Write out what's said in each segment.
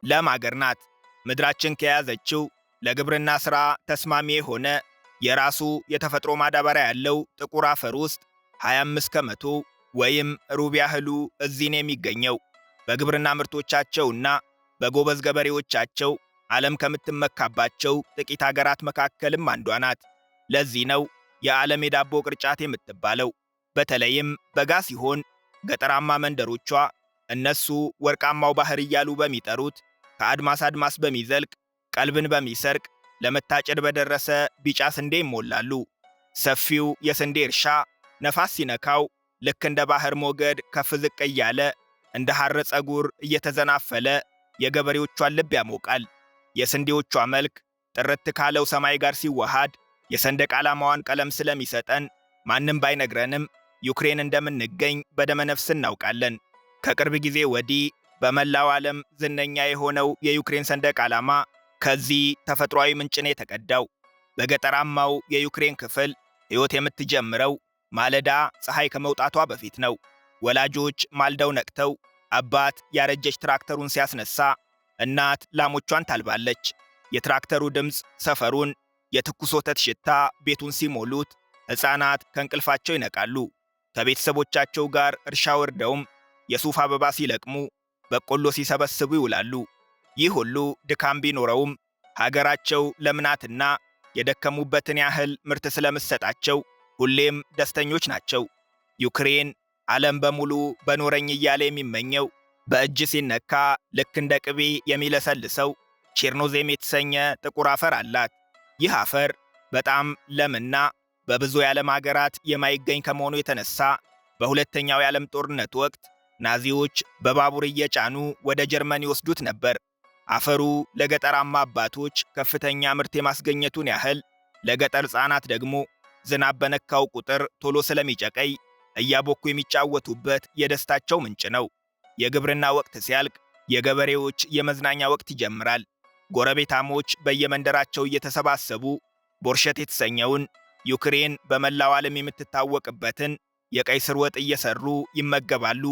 ለም አገር ናት። ምድራችን ከያዘችው ለግብርና ሥራ ተስማሚ የሆነ የራሱ የተፈጥሮ ማዳበሪያ ያለው ጥቁር አፈር ውስጥ 25 ከመቶ ወይም ሩብ ያህሉ እዚህ ነው የሚገኘው። በግብርና ምርቶቻቸውና በጎበዝ ገበሬዎቻቸው ዓለም ከምትመካባቸው ጥቂት አገራት መካከልም አንዷ ናት። ለዚህ ነው የዓለም የዳቦ ቅርጫት የምትባለው። በተለይም በጋ ሲሆን ገጠራማ መንደሮቿ እነሱ ወርቃማው ባህር እያሉ በሚጠሩት ከአድማስ አድማስ በሚዘልቅ ቀልብን በሚሰርቅ ለመታጨድ በደረሰ ቢጫ ስንዴ ይሞላሉ። ሰፊው የስንዴ እርሻ ነፋስ ሲነካው ልክ እንደ ባህር ሞገድ ከፍ ዝቅ እያለ እንደ ሐር ፀጉር እየተዘናፈለ የገበሬዎቿን ልብ ያሞቃል። የስንዴዎቿ መልክ ጥርት ካለው ሰማይ ጋር ሲዋሃድ የሰንደቅ ዓላማዋን ቀለም ስለሚሰጠን ማንም ባይነግረንም ዩክሬን እንደምንገኝ በደመነፍስ እናውቃለን። ከቅርብ ጊዜ ወዲህ በመላው ዓለም ዝነኛ የሆነው የዩክሬን ሰንደቅ ዓላማ ከዚህ ተፈጥሯዊ ምንጭ ነው የተቀዳው። በገጠራማው የዩክሬን ክፍል ሕይወት የምትጀምረው ማለዳ ፀሐይ ከመውጣቷ በፊት ነው። ወላጆች ማልደው ነቅተው አባት ያረጀች ትራክተሩን ሲያስነሳ፣ እናት ላሞቿን ታልባለች። የትራክተሩ ድምፅ ሰፈሩን፣ የትኩስ ወተት ሽታ ቤቱን ሲሞሉት ሕፃናት ከእንቅልፋቸው ይነቃሉ። ከቤተሰቦቻቸው ጋር እርሻ ወርደውም የሱፍ አበባ ሲለቅሙ፣ በቆሎ ሲሰበስቡ ይውላሉ። ይህ ሁሉ ድካም ቢኖረውም ሀገራቸው ለምናትና የደከሙበትን ያህል ምርት ስለምትሰጣቸው ሁሌም ደስተኞች ናቸው። ዩክሬን ዓለም በሙሉ በኖረኝ እያለ የሚመኘው በእጅ ሲነካ ልክ እንደ ቅቤ የሚለሰልሰው ቼርኖዜም የተሰኘ ጥቁር አፈር አላት። ይህ አፈር በጣም ለምና በብዙ የዓለም ሀገራት የማይገኝ ከመሆኑ የተነሳ በሁለተኛው የዓለም ጦርነት ወቅት ናዚዎች በባቡር እየጫኑ ወደ ጀርመን ይወስዱት ነበር። አፈሩ ለገጠራማ አባቶች ከፍተኛ ምርት የማስገኘቱን ያህል ለገጠር ሕፃናት ደግሞ ዝናብ በነካው ቁጥር ቶሎ ስለሚጨቀይ እያቦኩ የሚጫወቱበት የደስታቸው ምንጭ ነው። የግብርና ወቅት ሲያልቅ የገበሬዎች የመዝናኛ ወቅት ይጀምራል። ጎረቤታሞች በየመንደራቸው እየተሰባሰቡ ቦርሸት የተሰኘውን ዩክሬን በመላው ዓለም የምትታወቅበትን የቀይ ስር ወጥ እየሰሩ ይመገባሉ።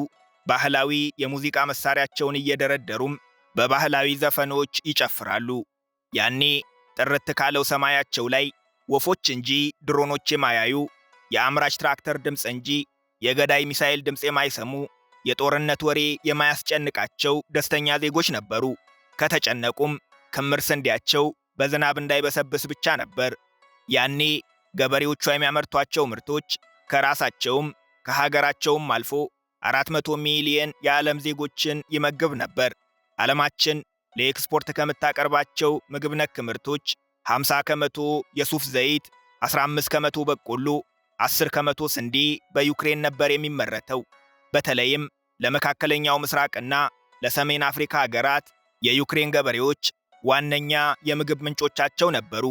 ባህላዊ የሙዚቃ መሳሪያቸውን እየደረደሩም በባህላዊ ዘፈኖች ይጨፍራሉ። ያኔ ጥርት ካለው ሰማያቸው ላይ ወፎች እንጂ ድሮኖች የማያዩ፣ የአምራች ትራክተር ድምፅ እንጂ የገዳይ ሚሳኤል ድምፅ የማይሰሙ፣ የጦርነት ወሬ የማያስጨንቃቸው ደስተኛ ዜጎች ነበሩ። ከተጨነቁም ክምር ስንዴያቸው በዝናብ እንዳይበሰብስ ብቻ ነበር። ያኔ ገበሬዎቿ የሚያመርቷቸው ምርቶች ከራሳቸውም ከሀገራቸውም አልፎ 400 ሚሊየን የዓለም ዜጎችን ይመግብ ነበር። ዓለማችን ለኤክስፖርት ከምታቀርባቸው ምግብ ነክ ምርቶች 50 ከመቶ የሱፍ ዘይት፣ 15 ከመቶ በቆሎ፣ 10 ከመቶ ስንዴ በዩክሬን ነበር የሚመረተው። በተለይም ለመካከለኛው ምስራቅና ለሰሜን አፍሪካ ሀገራት የዩክሬን ገበሬዎች ዋነኛ የምግብ ምንጮቻቸው ነበሩ።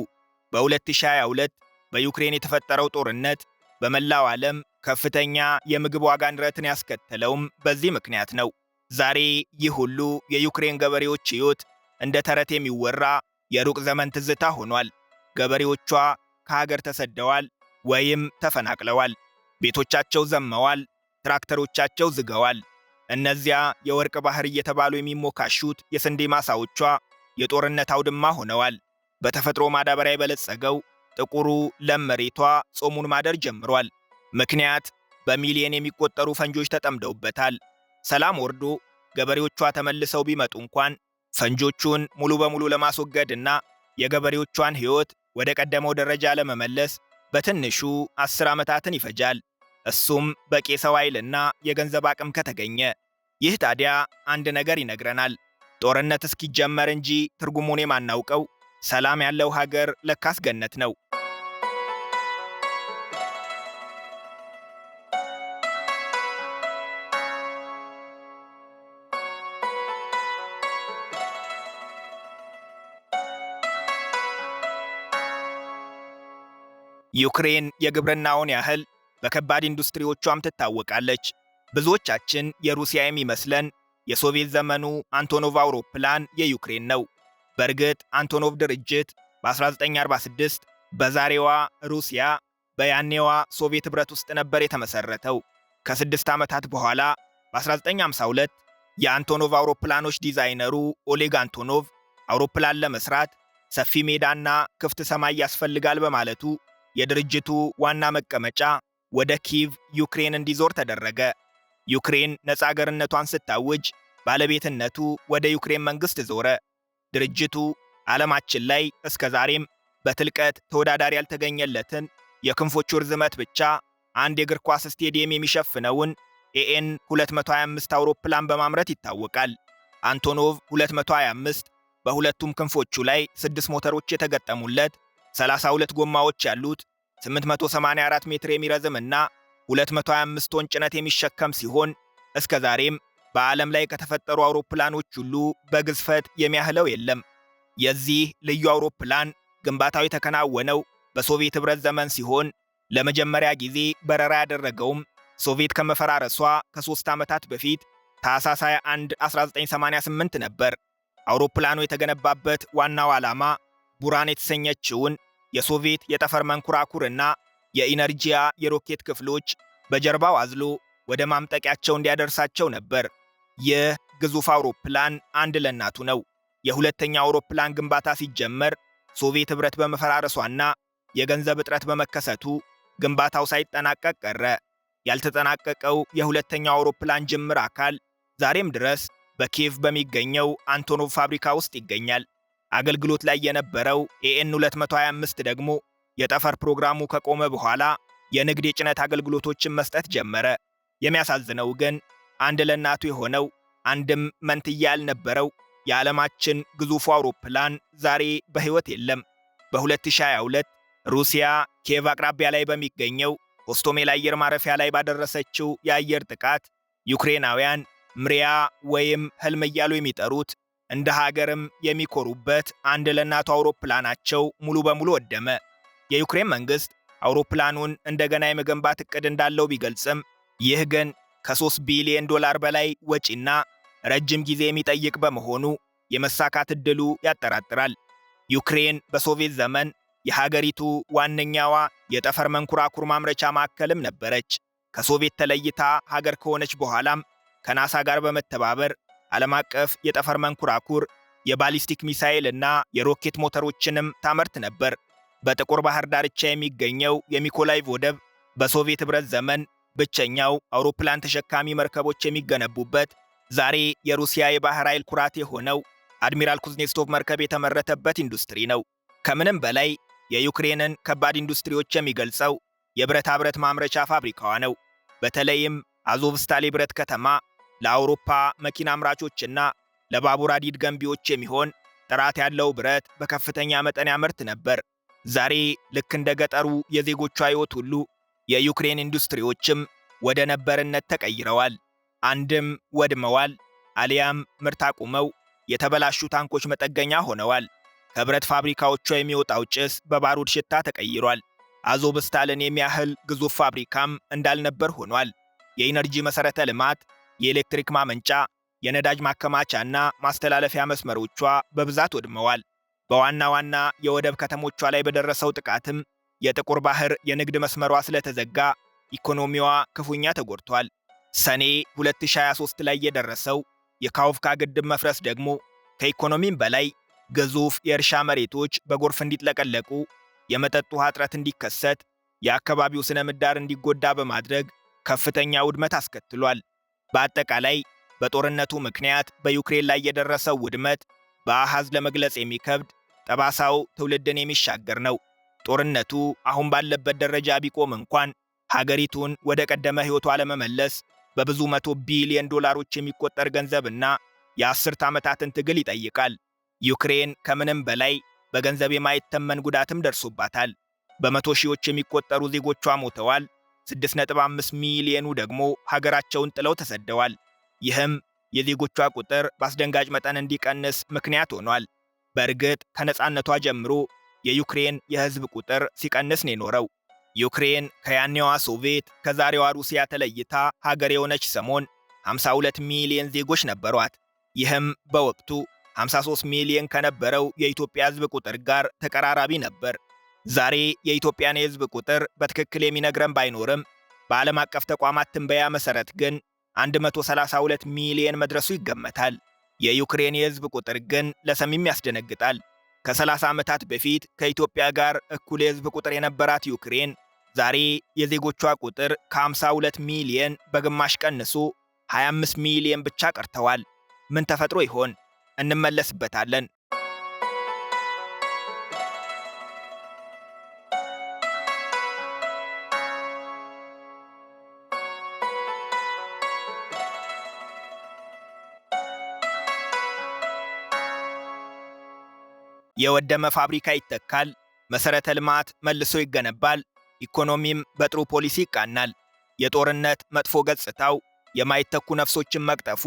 በ2022 በዩክሬን የተፈጠረው ጦርነት በመላው ዓለም ከፍተኛ የምግብ ዋጋ ንረትን ያስከተለውም በዚህ ምክንያት ነው። ዛሬ ይህ ሁሉ የዩክሬን ገበሬዎች ሕይወት እንደ ተረት የሚወራ የሩቅ ዘመን ትዝታ ሆኗል። ገበሬዎቿ ከሀገር ተሰደዋል ወይም ተፈናቅለዋል። ቤቶቻቸው ዘመዋል፣ ትራክተሮቻቸው ዝገዋል። እነዚያ የወርቅ ባህር እየተባሉ የሚሞካሹት የስንዴ ማሳዎቿ የጦርነት አውድማ ሆነዋል። በተፈጥሮ ማዳበሪያ የበለጸገው ጥቁሩ ለም መሬቷ ጾሙን ማደር ጀምሯል። ምክንያት በሚሊዮን የሚቆጠሩ ፈንጆች ተጠምደውበታል። ሰላም ወርዶ ገበሬዎቿ ተመልሰው ቢመጡ እንኳን ፈንጆቹን ሙሉ በሙሉ ለማስወገድና የገበሬዎቿን ሕይወት ወደ ቀደመው ደረጃ ለመመለስ በትንሹ 10 ዓመታትን ይፈጃል። እሱም በቂ ሰው ኃይልና የገንዘብ አቅም ከተገኘ። ይህ ታዲያ አንድ ነገር ይነግረናል። ጦርነት እስኪጀመር እንጂ ትርጉሙን የማናውቀው ሰላም ያለው ሀገር ለካስ ገነት ነው። ዩክሬን የግብርናውን ያህል በከባድ ኢንዱስትሪዎቿም ትታወቃለች። ብዙዎቻችን የሩሲያ የሚመስለን የሶቪየት ዘመኑ አንቶኖቭ አውሮፕላን የዩክሬን ነው። በእርግጥ አንቶኖቭ ድርጅት በ1946 በዛሬዋ ሩሲያ በያኔዋ ሶቪየት ኅብረት ውስጥ ነበር የተመሠረተው። ከ6 ዓመታት በኋላ በ1952 የአንቶኖቭ አውሮፕላኖች ዲዛይነሩ ኦሌግ አንቶኖቭ አውሮፕላን ለመስራት ሰፊ ሜዳና ክፍት ሰማይ ያስፈልጋል በማለቱ የድርጅቱ ዋና መቀመጫ ወደ ኪቭ ዩክሬን እንዲዞር ተደረገ። ዩክሬን ነፃ አገርነቷን ስታውጅ ባለቤትነቱ ወደ ዩክሬን መንግሥት ዞረ። ድርጅቱ ዓለማችን ላይ እስከ ዛሬም በትልቀት ተወዳዳሪ ያልተገኘለትን የክንፎቹ ርዝመት ብቻ አንድ የእግር ኳስ ስቴዲየም የሚሸፍነውን ኤኤን 225 አውሮፕላን በማምረት ይታወቃል። አንቶኖቭ 225 በሁለቱም ክንፎቹ ላይ 6 ሞተሮች የተገጠሙለት 32 ጎማዎች ያሉት 884 ሜትር የሚረዝምና 225 ቶን ጭነት የሚሸከም ሲሆን እስከ ዛሬም በዓለም ላይ ከተፈጠሩ አውሮፕላኖች ሁሉ በግዝፈት የሚያህለው የለም። የዚህ ልዩ አውሮፕላን ግንባታው የተከናወነው በሶቪየት ኅብረት ዘመን ሲሆን ለመጀመሪያ ጊዜ በረራ ያደረገውም ሶቪየት ከመፈራረሷ ከ3 ዓመታት በፊት ታኅሳስ 21 1988 ነበር። አውሮፕላኑ የተገነባበት ዋናው ዓላማ ቡራን የተሰኘችውን የሶቪየት የጠፈር መንኮራኩርና የኢነርጂያ የሮኬት ክፍሎች በጀርባው አዝሎ ወደ ማምጠቂያቸው እንዲያደርሳቸው ነበር። ይህ ግዙፍ አውሮፕላን አንድ ለእናቱ ነው። የሁለተኛው አውሮፕላን ግንባታ ሲጀመር ሶቪየት ኅብረት በመፈራረሷና የገንዘብ እጥረት በመከሰቱ ግንባታው ሳይጠናቀቅ ቀረ። ያልተጠናቀቀው የሁለተኛው አውሮፕላን ጅምር አካል ዛሬም ድረስ በኪየቭ በሚገኘው አንቶኖቭ ፋብሪካ ውስጥ ይገኛል። አገልግሎት ላይ የነበረው ኤኤን 225 ደግሞ የጠፈር ፕሮግራሙ ከቆመ በኋላ የንግድ የጭነት አገልግሎቶችን መስጠት ጀመረ። የሚያሳዝነው ግን አንድ ለእናቱ የሆነው አንድም መንትያ ያልነበረው የዓለማችን ግዙፉ አውሮፕላን ዛሬ በሕይወት የለም። በ2022 ሩሲያ ኪየቭ አቅራቢያ ላይ በሚገኘው ሆስቶሜል አየር ማረፊያ ላይ ባደረሰችው የአየር ጥቃት ዩክሬናውያን ምሪያ ወይም ሕልም እያሉ የሚጠሩት እንደ ሀገርም የሚኮሩበት አንድ ለእናቱ አውሮፕላናቸው ሙሉ በሙሉ ወደመ። የዩክሬን መንግሥት አውሮፕላኑን እንደገና የመገንባት ዕቅድ እንዳለው ቢገልጽም ይህ ግን ከ3 ቢሊዮን ዶላር በላይ ወጪና ረጅም ጊዜ የሚጠይቅ በመሆኑ የመሳካት ዕድሉ ያጠራጥራል። ዩክሬን በሶቪየት ዘመን የሀገሪቱ ዋነኛዋ የጠፈር መንኮራኩር ማምረቻ ማዕከልም ነበረች። ከሶቪየት ተለይታ ሀገር ከሆነች በኋላም ከናሳ ጋር በመተባበር ዓለም አቀፍ የጠፈር መንኮራኩር፣ የባሊስቲክ ሚሳኤል እና የሮኬት ሞተሮችንም ታመርት ነበር። በጥቁር ባህር ዳርቻ የሚገኘው የሚኮላይቭ ወደብ በሶቪየት ኅብረት ዘመን ብቸኛው አውሮፕላን ተሸካሚ መርከቦች የሚገነቡበት፣ ዛሬ የሩሲያ የባህር ኃይል ኩራት የሆነው አድሚራል ኩዝኔስቶቭ መርከብ የተመረተበት ኢንዱስትሪ ነው። ከምንም በላይ የዩክሬንን ከባድ ኢንዱስትሪዎች የሚገልጸው የብረታ ብረት ማምረቻ ፋብሪካዋ ነው። በተለይም አዞቭስታል የብረት ከተማ ለአውሮፓ መኪና አምራቾችና ለባቡር ሐዲድ ገንቢዎች የሚሆን ጥራት ያለው ብረት በከፍተኛ መጠን ያመርት ነበር። ዛሬ ልክ እንደ ገጠሩ የዜጎቿ ሕይወት ሁሉ የዩክሬን ኢንዱስትሪዎችም ወደ ነበርነት ተቀይረዋል። አንድም ወድመዋል፣ አሊያም ምርት አቁመው የተበላሹ ታንኮች መጠገኛ ሆነዋል። ከብረት ፋብሪካዎቿ የሚወጣው ጭስ በባሩድ ሽታ ተቀይሯል። አዞቭስታልን የሚያህል ግዙፍ ፋብሪካም እንዳልነበር ሆኗል። የኢነርጂ መሠረተ ልማት፣ የኤሌክትሪክ ማመንጫ፣ የነዳጅ ማከማቻና ማስተላለፊያ መስመሮቿ በብዛት ወድመዋል። በዋና ዋና የወደብ ከተሞቿ ላይ በደረሰው ጥቃትም የጥቁር ባህር የንግድ መስመሯ ስለተዘጋ ኢኮኖሚዋ ክፉኛ ተጎድቷል። ሰኔ 2023 ላይ የደረሰው የካውቭካ ግድብ መፍረስ ደግሞ ከኢኮኖሚም በላይ ግዙፍ የእርሻ መሬቶች በጎርፍ እንዲጥለቀለቁ፣ የመጠጥ ውሃ እጥረት እንዲከሰት፣ የአካባቢው ስነ ምህዳር እንዲጎዳ በማድረግ ከፍተኛ ውድመት አስከትሏል። በአጠቃላይ በጦርነቱ ምክንያት በዩክሬን ላይ የደረሰው ውድመት በአሃዝ ለመግለጽ የሚከብድ፣ ጠባሳው ትውልድን የሚሻገር ነው። ጦርነቱ አሁን ባለበት ደረጃ ቢቆም እንኳን ሀገሪቱን ወደ ቀደመ ሕይወቷ ለመመለስ በብዙ መቶ ቢሊዮን ዶላሮች የሚቆጠር ገንዘብና የ10 ዓመታትን ትግል ይጠይቃል። ዩክሬን ከምንም በላይ በገንዘብ የማይተመን ጉዳትም ደርሶባታል። በመቶ ሺዎች የሚቆጠሩ ዜጎቿ ሞተዋል። 6.5 ሚሊዮኑ ደግሞ ሀገራቸውን ጥለው ተሰደዋል። ይህም የዜጎቿ ቁጥር በአስደንጋጭ መጠን እንዲቀንስ ምክንያት ሆኗል። በእርግጥ ከነፃነቷ ጀምሮ የዩክሬን የሕዝብ ቁጥር ሲቀንስ ነው የኖረው። ዩክሬን ከያኔዋ ሶቪየት ከዛሬዋ ሩሲያ ተለይታ ሀገር የሆነች ሰሞን 52 ሚሊዮን ዜጎች ነበሯት። ይህም በወቅቱ 53 ሚሊዮን ከነበረው የኢትዮጵያ ሕዝብ ቁጥር ጋር ተቀራራቢ ነበር። ዛሬ የኢትዮጵያን የሕዝብ ቁጥር በትክክል የሚነግረን ባይኖርም በዓለም አቀፍ ተቋማት ትንበያ መሠረት ግን 132 ሚሊዮን መድረሱ ይገመታል። የዩክሬን የሕዝብ ቁጥር ግን ለሰሚም ያስደነግጣል። ከ30 ዓመታት በፊት ከኢትዮጵያ ጋር እኩል የሕዝብ ቁጥር የነበራት ዩክሬን ዛሬ የዜጎቿ ቁጥር ከ52 ሚሊዮን በግማሽ ቀንሶ 25 ሚሊዮን ብቻ ቀርተዋል። ምን ተፈጥሮ ይሆን? እንመለስበታለን። የወደመ ፋብሪካ ይተካል፣ መሰረተ ልማት መልሶ ይገነባል፣ ኢኮኖሚም በጥሩ ፖሊሲ ይቃናል። የጦርነት መጥፎ ገጽታው የማይተኩ ነፍሶችን መቅጠፉ፣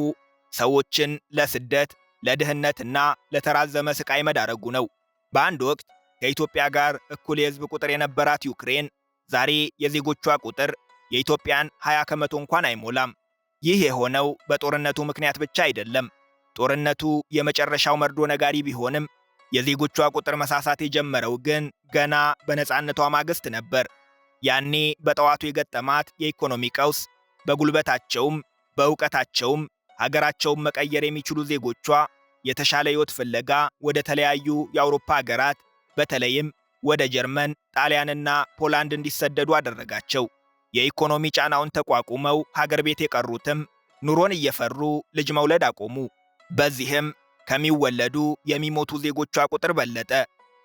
ሰዎችን ለስደት ለድህነትና ለተራዘመ ስቃይ መዳረጉ ነው። በአንድ ወቅት ከኢትዮጵያ ጋር እኩል የሕዝብ ቁጥር የነበራት ዩክሬን ዛሬ የዜጎቿ ቁጥር የኢትዮጵያን 20 ከመቶ እንኳን አይሞላም። ይህ የሆነው በጦርነቱ ምክንያት ብቻ አይደለም። ጦርነቱ የመጨረሻው መርዶ ነጋሪ ቢሆንም የዜጎቿ ቁጥር መሳሳት የጀመረው ግን ገና በነፃነቷ ማግስት ነበር። ያኔ በጠዋቱ የገጠማት የኢኮኖሚ ቀውስ በጉልበታቸውም በእውቀታቸውም ሀገራቸውን መቀየር የሚችሉ ዜጎቿ የተሻለ ሕይወት ፍለጋ ወደ ተለያዩ የአውሮፓ ሀገራት በተለይም ወደ ጀርመን፣ ጣሊያንና ፖላንድ እንዲሰደዱ አደረጋቸው። የኢኮኖሚ ጫናውን ተቋቁመው ሀገር ቤት የቀሩትም ኑሮን እየፈሩ ልጅ መውለድ አቆሙ። በዚህም ከሚወለዱ የሚሞቱ ዜጎቿ ቁጥር በለጠ።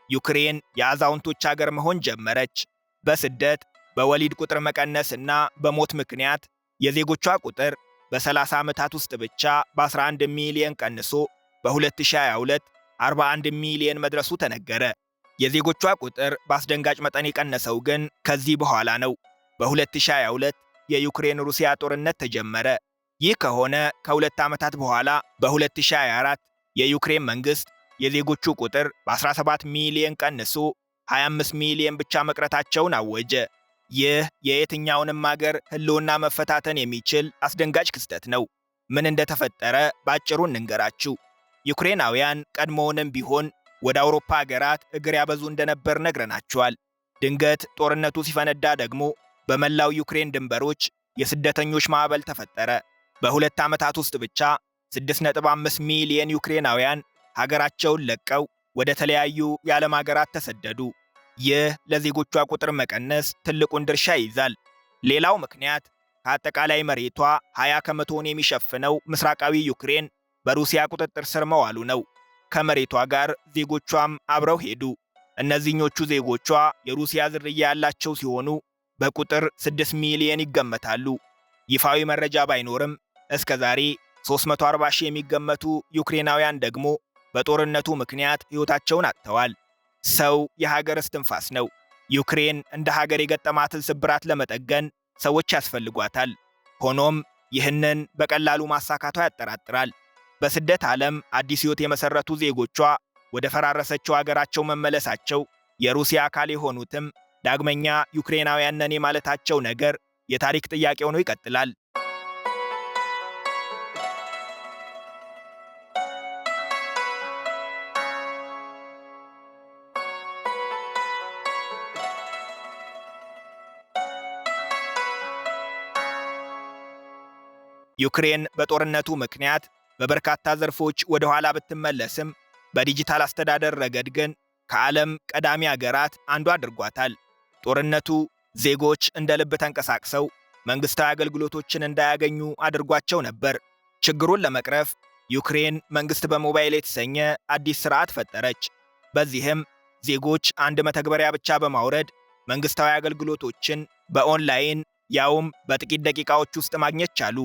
ዩክሬን የአዛውንቶች ሀገር መሆን ጀመረች። በስደት በወሊድ ቁጥር መቀነስና በሞት ምክንያት የዜጎቿ ቁጥር በ30 ዓመታት ውስጥ ብቻ በ11 ሚሊዮን ቀንሶ በ2022 41 ሚሊዮን መድረሱ ተነገረ። የዜጎቿ ቁጥር በአስደንጋጭ መጠን የቀነሰው ግን ከዚህ በኋላ ነው። በ2022 የዩክሬን ሩሲያ ጦርነት ተጀመረ። ይህ ከሆነ ከሁለት ዓመታት በኋላ በ2024 የዩክሬን መንግሥት የዜጎቹ ቁጥር በ17 ሚሊዮን ቀንሶ 25 ሚሊዮን ብቻ መቅረታቸውን አወጀ። ይህ የየትኛውንም አገር ሕልውና መፈታተን የሚችል አስደንጋጭ ክስተት ነው። ምን እንደተፈጠረ በአጭሩ እንንገራችሁ። ዩክሬናውያን ቀድሞውንም ቢሆን ወደ አውሮፓ አገራት እግር ያበዙ እንደነበር ነግረናቸዋል። ድንገት ጦርነቱ ሲፈነዳ ደግሞ በመላው ዩክሬን ድንበሮች የስደተኞች ማዕበል ተፈጠረ። በሁለት ዓመታት ውስጥ ብቻ 6.5 ሚሊዮን ዩክሬናውያን ሀገራቸውን ለቀው ወደ ተለያዩ የዓለም ሀገራት ተሰደዱ። ይህ ለዜጎቿ ቁጥር መቀነስ ትልቁን ድርሻ ይይዛል። ሌላው ምክንያት ከአጠቃላይ መሬቷ 20 ከመቶውን የሚሸፍነው ምስራቃዊ ዩክሬን በሩሲያ ቁጥጥር ስር መዋሉ ነው። ከመሬቷ ጋር ዜጎቿም አብረው ሄዱ። እነዚህኞቹ ዜጎቿ የሩሲያ ዝርያ ያላቸው ሲሆኑ በቁጥር 6 ሚሊዮን ይገመታሉ። ይፋዊ መረጃ ባይኖርም እስከ ዛሬ 340 ሺህ የሚገመቱ ዩክሬናውያን ደግሞ በጦርነቱ ምክንያት ሕይወታቸውን አጥተዋል። ሰው የሀገር እስትንፋስ ነው። ዩክሬን እንደ ሀገር የገጠማትን ስብራት ለመጠገን ሰዎች ያስፈልጓታል። ሆኖም ይህንን በቀላሉ ማሳካቷ ያጠራጥራል። በስደት ዓለም አዲስ ሕይወት የመሠረቱ ዜጎቿ ወደ ፈራረሰችው ሀገራቸው መመለሳቸው፣ የሩሲያ አካል የሆኑትም ዳግመኛ ዩክሬናውያን ነን የማለታቸው ነገር የታሪክ ጥያቄ ሆኖ ይቀጥላል። ዩክሬን በጦርነቱ ምክንያት በበርካታ ዘርፎች ወደ ኋላ ብትመለስም በዲጂታል አስተዳደር ረገድ ግን ከዓለም ቀዳሚ አገራት አንዷ አድርጓታል። ጦርነቱ ዜጎች እንደ ልብ ተንቀሳቅሰው መንግሥታዊ አገልግሎቶችን እንዳያገኙ አድርጓቸው ነበር። ችግሩን ለመቅረፍ ዩክሬን መንግሥት በሞባይል የተሰኘ አዲስ ሥርዓት ፈጠረች። በዚህም ዜጎች አንድ መተግበሪያ ብቻ በማውረድ መንግሥታዊ አገልግሎቶችን በኦንላይን ያውም በጥቂት ደቂቃዎች ውስጥ ማግኘት ቻሉ።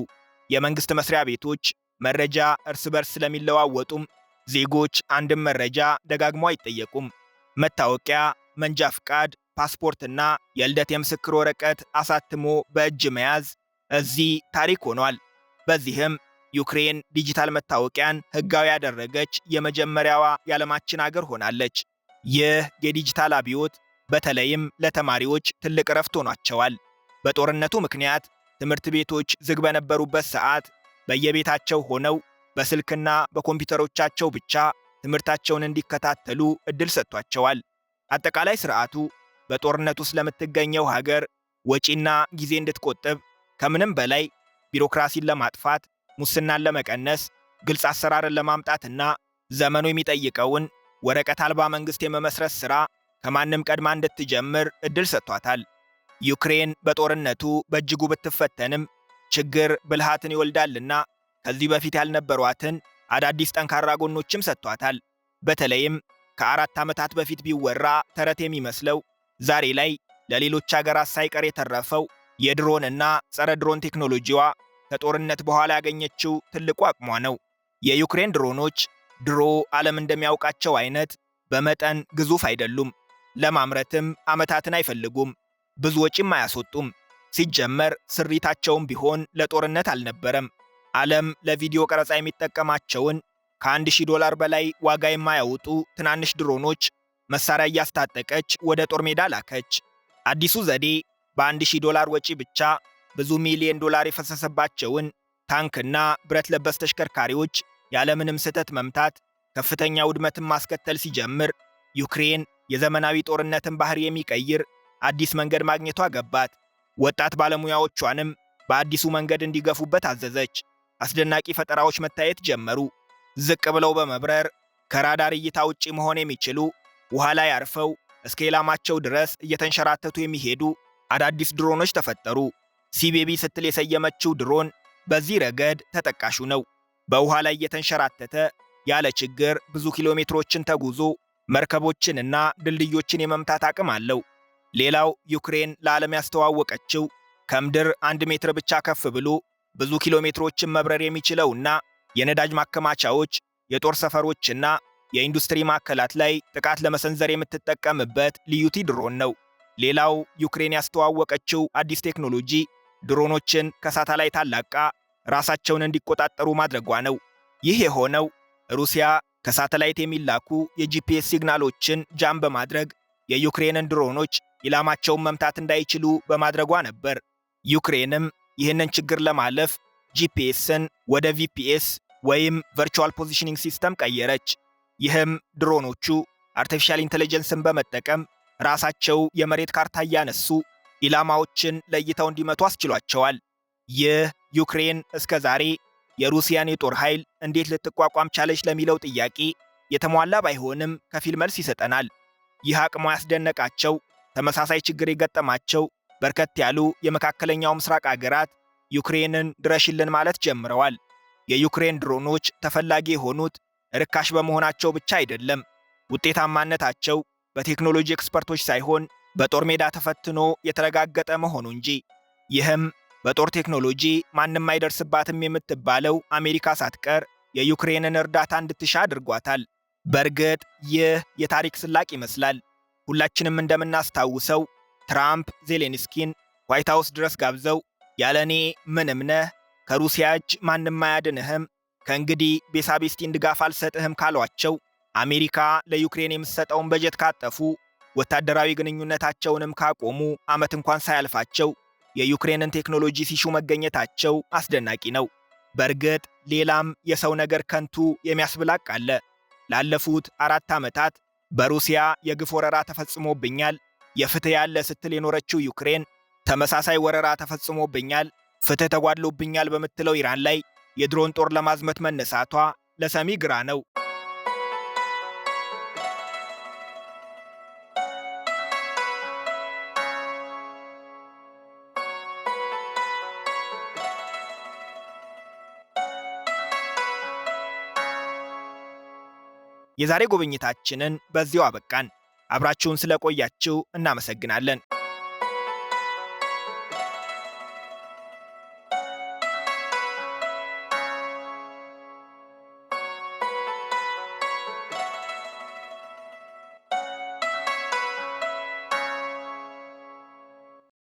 የመንግሥት መስሪያ ቤቶች መረጃ እርስ በርስ ስለሚለዋወጡም ዜጎች አንድም መረጃ ደጋግሞ አይጠየቁም። መታወቂያ፣ መንጃ ፍቃድ፣ ፓስፖርትና የልደት የምስክር ወረቀት አሳትሞ በእጅ መያዝ እዚህ ታሪክ ሆኗል። በዚህም ዩክሬን ዲጂታል መታወቂያን ሕጋዊ ያደረገች የመጀመሪያዋ የዓለማችን አገር ሆናለች። ይህ የዲጂታል አብዮት በተለይም ለተማሪዎች ትልቅ እረፍት ሆኗቸዋል። በጦርነቱ ምክንያት ትምህርት ቤቶች ዝግ በነበሩበት ሰዓት በየቤታቸው ሆነው በስልክና በኮምፒውተሮቻቸው ብቻ ትምህርታቸውን እንዲከታተሉ ዕድል ሰጥቷቸዋል። አጠቃላይ ሥርዓቱ በጦርነቱ ስለምትገኘው ሀገር ወጪና ጊዜ እንድትቆጥብ ከምንም በላይ ቢሮክራሲን ለማጥፋት፣ ሙስናን ለመቀነስ፣ ግልጽ አሰራርን ለማምጣትና ዘመኑ የሚጠይቀውን ወረቀት አልባ መንግሥት የመመስረት ሥራ ከማንም ቀድማ እንድትጀምር ዕድል ሰጥቷታል። ዩክሬን በጦርነቱ በእጅጉ ብትፈተንም ችግር ብልሃትን ይወልዳልና ከዚህ በፊት ያልነበሯትን አዳዲስ ጠንካራ ጎኖችም ሰጥቷታል። በተለይም ከ4 ዓመታት በፊት ቢወራ ተረት የሚመስለው ዛሬ ላይ ለሌሎች አገራት ሳይቀር የተረፈው የድሮንና ጸረ ድሮን ቴክኖሎጂዋ ከጦርነት በኋላ ያገኘችው ትልቁ አቅሟ ነው። የዩክሬን ድሮኖች ድሮ ዓለም እንደሚያውቃቸው አይነት በመጠን ግዙፍ አይደሉም። ለማምረትም ዓመታትን አይፈልጉም። ብዙ ወጪም አያስወጡም። ሲጀመር ስሪታቸውም ቢሆን ለጦርነት አልነበረም። ዓለም ለቪዲዮ ቀረጻ የሚጠቀማቸውን ከ1000 በላይ ዋጋ የማያወጡ ትናንሽ ድሮኖች መሳሪያ እያስታጠቀች ወደ ጦር ሜዳ ላከች። አዲሱ ዘዴ በ1000 ወጪ ብቻ ብዙ ሚሊዮን ዶላር የፈሰሰባቸውን ታንክና ብረት ለበስ ተሽከርካሪዎች ያለምንም ስህተት መምታት፣ ከፍተኛ ውድመትን ማስከተል ሲጀምር ዩክሬን የዘመናዊ ጦርነትን ባህር የሚቀይር አዲስ መንገድ ማግኘቷ ገባት። ወጣት ባለሙያዎቿንም በአዲሱ መንገድ እንዲገፉበት አዘዘች። አስደናቂ ፈጠራዎች መታየት ጀመሩ። ዝቅ ብለው በመብረር ከራዳር እይታ ውጪ መሆን የሚችሉ፣ ውሃ ላይ አርፈው እስከ ኢላማቸው ድረስ እየተንሸራተቱ የሚሄዱ አዳዲስ ድሮኖች ተፈጠሩ። ሲቤቢ ስትል የሰየመችው ድሮን በዚህ ረገድ ተጠቃሹ ነው። በውሃ ላይ እየተንሸራተተ ያለ ችግር ብዙ ኪሎ ሜትሮችን ተጉዞ መርከቦችንና ድልድዮችን የመምታት አቅም አለው። ሌላው ዩክሬን ለዓለም ያስተዋወቀችው ከምድር 1 ሜትር ብቻ ከፍ ብሎ ብዙ ኪሎ ሜትሮችን መብረር የሚችለውና የነዳጅ ማከማቻዎች፣ የጦር ሰፈሮችና የኢንዱስትሪ ማዕከላት ላይ ጥቃት ለመሰንዘር የምትጠቀምበት ልዩቲ ድሮን ነው። ሌላው ዩክሬን ያስተዋወቀችው አዲስ ቴክኖሎጂ ድሮኖችን ከሳተላይት አላቃ ራሳቸውን እንዲቆጣጠሩ ማድረጓ ነው። ይህ የሆነው ሩሲያ ከሳተላይት የሚላኩ የጂፒኤስ ሲግናሎችን ጃም በማድረግ የዩክሬንን ድሮኖች ኢላማቸውን መምታት እንዳይችሉ በማድረጓ ነበር። ዩክሬንም ይህንን ችግር ለማለፍ ጂፒኤስን ወደ ቪፒኤስ ወይም ቨርቹዋል ፖዚሽኒንግ ሲስተም ቀየረች። ይህም ድሮኖቹ አርቲፊሻል ኢንተለጀንስን በመጠቀም ራሳቸው የመሬት ካርታ እያነሱ ኢላማዎችን ለይተው እንዲመቱ አስችሏቸዋል። ይህ ዩክሬን እስከ ዛሬ የሩሲያን የጦር ኃይል እንዴት ልትቋቋም ቻለች ለሚለው ጥያቄ የተሟላ ባይሆንም ከፊል መልስ ይሰጠናል። ይህ አቅሟ ያስደነቃቸው ተመሳሳይ ችግር የገጠማቸው በርከት ያሉ የመካከለኛው ምስራቅ አገራት ዩክሬንን ድረሽልን ማለት ጀምረዋል። የዩክሬን ድሮኖች ተፈላጊ የሆኑት ርካሽ በመሆናቸው ብቻ አይደለም። ውጤታማነታቸው በቴክኖሎጂ ኤክስፐርቶች ሳይሆን በጦር ሜዳ ተፈትኖ የተረጋገጠ መሆኑ እንጂ። ይህም በጦር ቴክኖሎጂ ማንም አይደርስባትም የምትባለው አሜሪካ ሳትቀር የዩክሬንን እርዳታ እንድትሻ አድርጓታል። በእርግጥ ይህ የታሪክ ስላቅ ይመስላል። ሁላችንም እንደምናስታውሰው ትራምፕ ዜሌንስኪን ዋይት ሃውስ ድረስ ጋብዘው ያለኔ ምንም ነህ፣ ከሩሲያ እጅ ማንም አያድንህም፣ ከእንግዲህ ቤሳቤስቲን ድጋፍ አልሰጥህም ካሏቸው፣ አሜሪካ ለዩክሬን የምትሰጠውን በጀት ካጠፉ፣ ወታደራዊ ግንኙነታቸውንም ካቆሙ ዓመት እንኳን ሳያልፋቸው የዩክሬንን ቴክኖሎጂ ሲሹ መገኘታቸው አስደናቂ ነው። በእርግጥ ሌላም የሰው ነገር ከንቱ የሚያስብላቅ አለ። ላለፉት 4 ዓመታት በሩሲያ የግፍ ወረራ ተፈጽሞብኛል፣ የፍትህ ያለ ስትል የኖረችው ዩክሬን ተመሳሳይ ወረራ ተፈጽሞብኛል፣ ፍትህ ተጓድሎብኛል በምትለው ኢራን ላይ የድሮን ጦር ለማዝመት መነሳቷ ለሰሚ ግራ ነው። የዛሬ ጉብኝታችንን በዚያው አበቃን። አብራችሁን ስለቆያችሁ እናመሰግናለን።